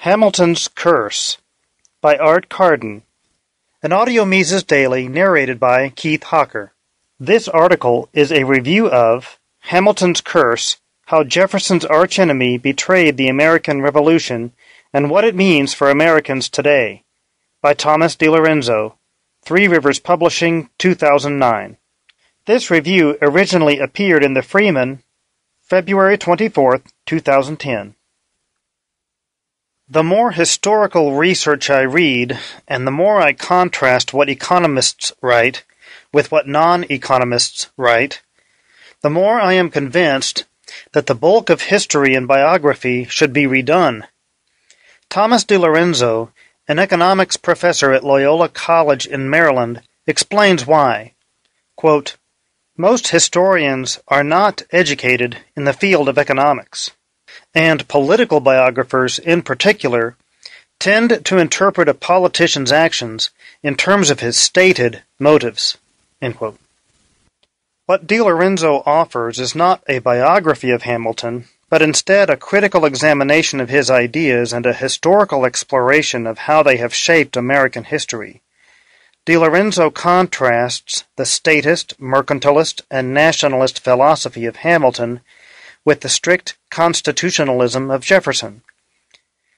Hamilton's Curse by Art Carden. An audio Mises Daily narrated by Keith Hawker. This article is a review of Hamilton's Curse, How Jefferson's Archenemy Betrayed the American Revolution and What It Means for Americans Today, by Thomas DiLorenzo, Three Rivers Publishing, 2009. This review originally appeared in the Freeman, February 24, 2010. The more historical research I read, and the more I contrast what economists write with what non-economists write, the more I am convinced that the bulk of history and biography should be redone. Thomas DiLorenzo, an economics professor at Loyola College in Maryland, explains why. Quote, "Most historians are not educated in the field of economics, and political biographers in particular tend to interpret a politician's actions in terms of his stated motives." End quote. What DiLorenzo offers is not a biography of Hamilton, but instead a critical examination of his ideas and a historical exploration of how they have shaped American history. DiLorenzo contrasts the statist, mercantilist, and nationalist philosophy of Hamilton with the strict constitutionalism of Jefferson.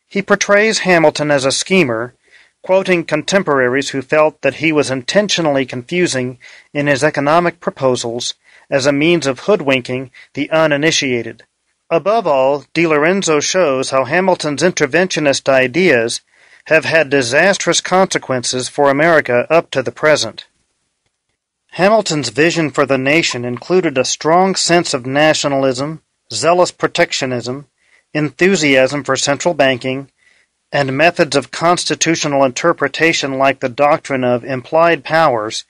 He portrays Hamilton as a schemer, quoting contemporaries who felt that he was intentionally confusing in his economic proposals as a means of hoodwinking the uninitiated. Above all, DiLorenzo shows how Hamilton's interventionist ideas have had disastrous consequences for America up to the present. Hamilton's vision for the nation included a strong sense of nationalism, zealous protectionism, enthusiasm for central banking, and methods of constitutional interpretation like the doctrine of implied powers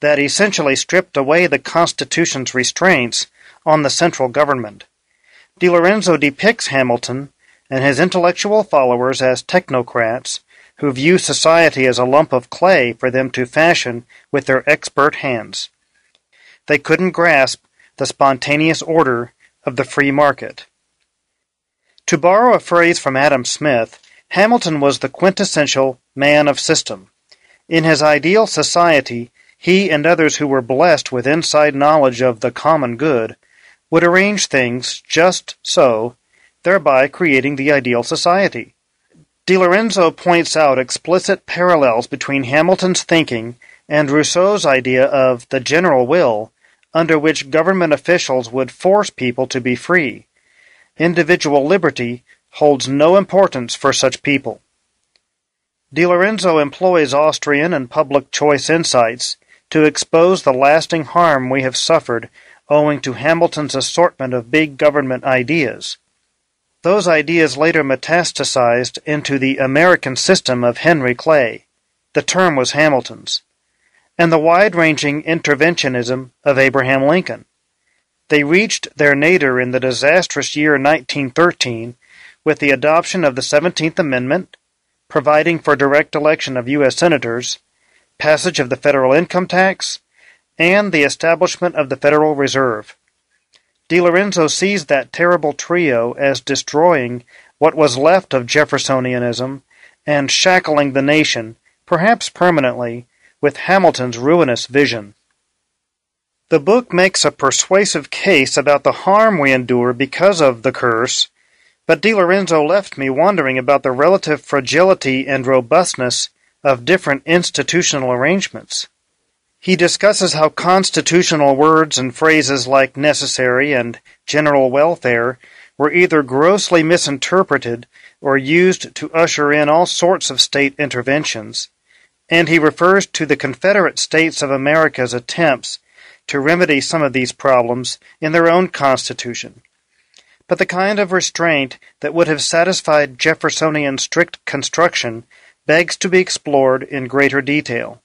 that essentially stripped away the Constitution's restraints on the central government. DiLorenzo depicts Hamilton and his intellectual followers as technocrats who view society as a lump of clay for them to fashion with their expert hands. They couldn't grasp the spontaneous order of the free market. To borrow a phrase from Adam Smith, Hamilton was the quintessential man of system. In his ideal society, he and others who were blessed with inside knowledge of the common good would arrange things just so, thereby creating the ideal society. DiLorenzo points out explicit parallels between Hamilton's thinking and Rousseau's idea of the general will, under which government officials would force people to be free. Individual liberty holds no importance for such people. DiLorenzo employs Austrian and public choice insights to expose the lasting harm we have suffered owing to Hamilton's assortment of big government ideas. Those ideas later metastasized into the American system of Henry Clay. The term was Hamilton's. And the wide-ranging interventionism of Abraham Lincoln. They reached their nadir in the disastrous year 1913 with the adoption of the 17th Amendment, providing for direct election of U.S. senators, passage of the federal income tax, and the establishment of the Federal Reserve. DiLorenzo sees that terrible trio as destroying what was left of Jeffersonianism and shackling the nation, perhaps permanently, with Hamilton's ruinous vision. The book makes a persuasive case about the harm we endure because of the curse, but DiLorenzo left me wondering about the relative fragility and robustness of different institutional arrangements. He discusses how constitutional words and phrases like necessary and general welfare were either grossly misinterpreted or used to usher in all sorts of state interventions, and he refers to the Confederate States of America's attempts to remedy some of these problems in their own Constitution. But the kind of restraint that would have satisfied Jeffersonian strict construction begs to be explored in greater detail.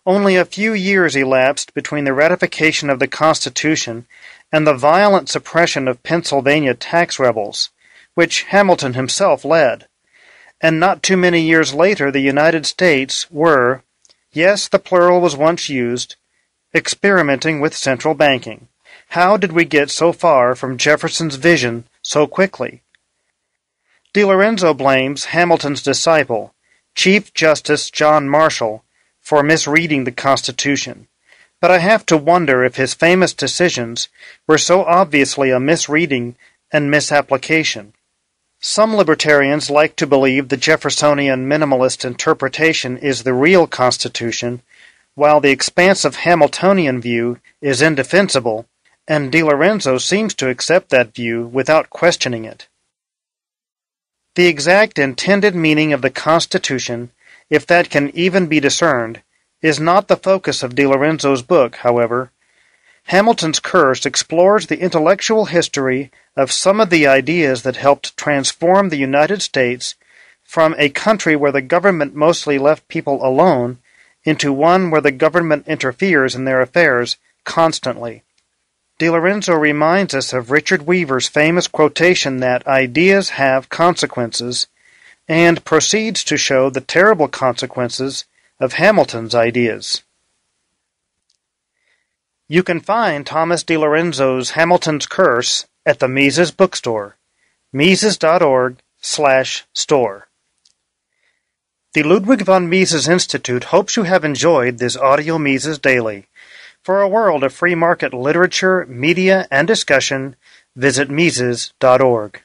Only a few years elapsed between the ratification of the Constitution and the violent suppression of Pennsylvania tax rebels, which Hamilton himself led. And not too many years later the United States were, yes, the plural was once used, experimenting with central banking. How did we get so far from Jefferson's vision so quickly? DiLorenzo blames Hamilton's disciple, Chief Justice John Marshall, for misreading the Constitution, but I have to wonder if his famous decisions were so obviously a misreading and misapplication. Some libertarians like to believe the Jeffersonian minimalist interpretation is the real Constitution, while the expansive Hamiltonian view is indefensible, and DiLorenzo seems to accept that view without questioning it. The exact intended meaning of the Constitution, if that can even be discerned, is not the focus of DiLorenzo's book, however. Hamilton's Curse explores the intellectual history of some of the ideas that helped transform the United States from a country where the government mostly left people alone into one where the government interferes in their affairs constantly. DiLorenzo reminds us of Richard Weaver's famous quotation that ideas have consequences, and proceeds to show the terrible consequences of Hamilton's ideas. You can find Thomas DiLorenzo's Hamilton's Curse at the Mises bookstore, mises.org/store. The Ludwig von Mises Institute hopes you have enjoyed this Audio Mises Daily. For a world of free market literature, media, and discussion, visit Mises.org.